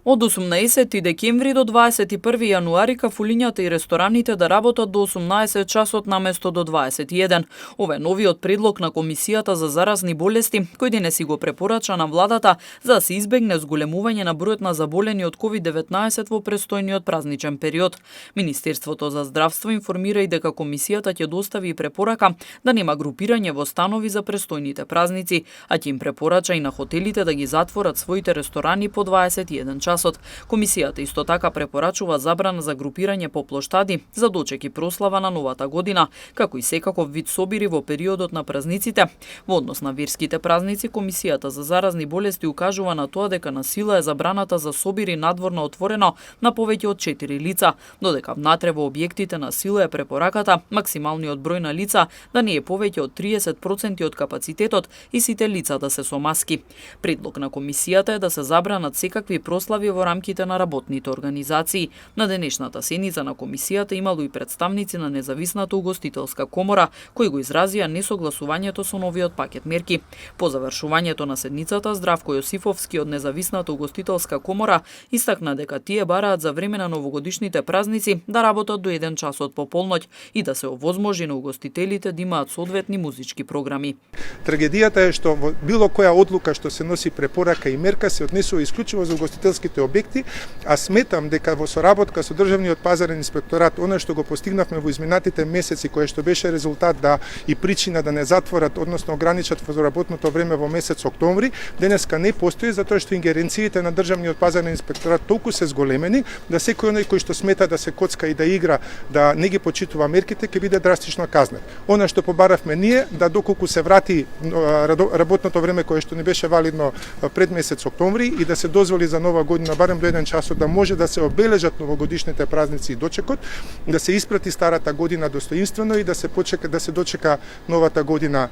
Од 18 декември до 21 јануари кафулињата и рестораните да работат до 18 часот наместо до 21. Ова е новиот предлог на Комисијата за заразни болести, кој денес си го препорача на владата за да се избегне зголемување на бројот на заболени од COVID-19 во престојниот празничен период. Министерството за здравство информира и дека Комисијата ќе достави и препорака да нема групирање во станови за престојните празници, а ќе им препорача и на хотелите да ги затворат своите ресторани по 21 часот. Комисијата исто така препорачува забрана за групирање по плоштади за дочек и прослава на новата година, како и секаков вид собири во периодот на празниците. Во однос на верските празници, Комисијата за заразни болести укажува на тоа дека на сила е забраната за собири надворно отворено на повеќе од 4 лица, додека внатре во објектите на сила е препораката максималниот број на лица да не е повеќе од 30% од капацитетот и сите лица да се со маски. Предлог на Комисијата е да се забранат секакви прослави во рамките на работните организации. На денешната седница на Комисијата имало и представници на Независната угостителска комора, кои го изразија несогласувањето со новиот пакет мерки. По завршувањето на седницата, Здравко Јосифовски од Независната угостителска комора истакна дека тие бараат за време на новогодишните празници да работат до 1 часот по полноќ и да се овозможи на угостителите да имаат соодветни музички програми. Трагедијата е што во било која одлука што се носи препорака и мерка се однесува исклучиво за угостителските објекти, а сметам дека во соработка со Државниот пазарен инспекторат, она што го постигнавме во изминатите месеци, кое што беше резултат и причина да не затворат, односно ограничат во работното време во месец октомври, денеска не постои затоа што ингеренциите на Државниот пазарен инспекторат толку се зголемени да секој оној кој што смета да се коцка и да игра, да не ги почитува мерките, ќе биде драстично казнет. Она што побаравме ние, да доколку се врати работното време кое што не беше валидно пред месец октомври и да се дозволи за нова година барем до 1 часот да може да се обележат новогодишните празници и дочекот, да се испрати старата година достоинствено и да се дочека новата година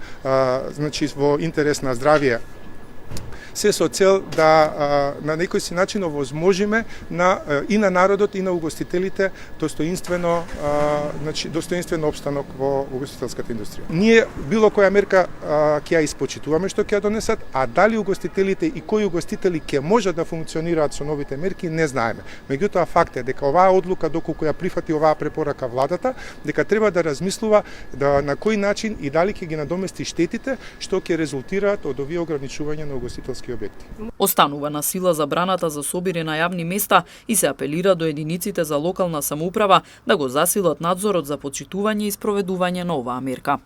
во интерес на здравје. Се со цел да на некој си начин овозможиме и на народот и на угостителите достоинствено опстанок во угостителската индустрија. Ние било која мерка ќе ја испочитуваме што ќе ја донесат, а дали угостителите и кои угостители ќе можат да функционираат со новите мерки не знаеме. Меѓутоа факт е дека оваа одлука доколку ја прифати оваа препорака владата, дека треба да размислува на кој начин и дали ќе ги надомести штетите што ќе резултираат од овие ограничувања на угостителски објекти. Останува на сила забраната за собири на јавни места и се апелира до единиците за локална самоуправа да го засилат надзорот за почитување и спроведување на оваа мерка.